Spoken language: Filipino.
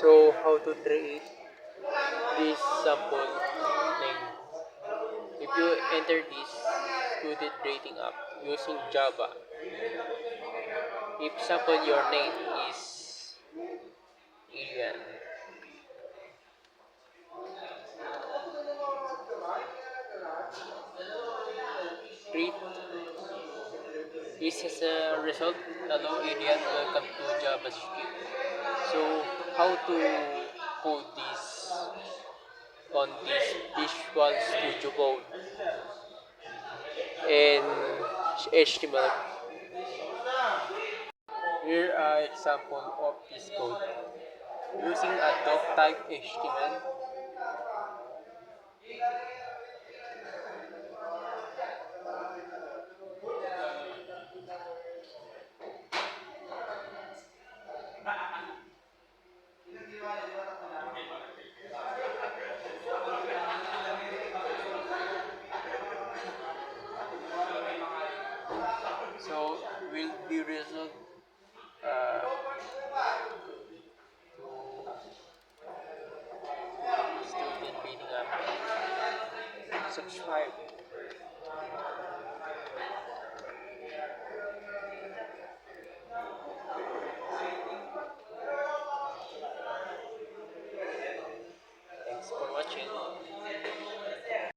So how to create this sample name? If you enter this student rating app using Java, if sample your name is Ian, treat this as a result. Hello Ian, welcome to JavaScript. So how to code this on this Visual Studio Code and HTML. Here are example of this code. Using a doc type HTML, so will be result uh, student reading app. Subscribe.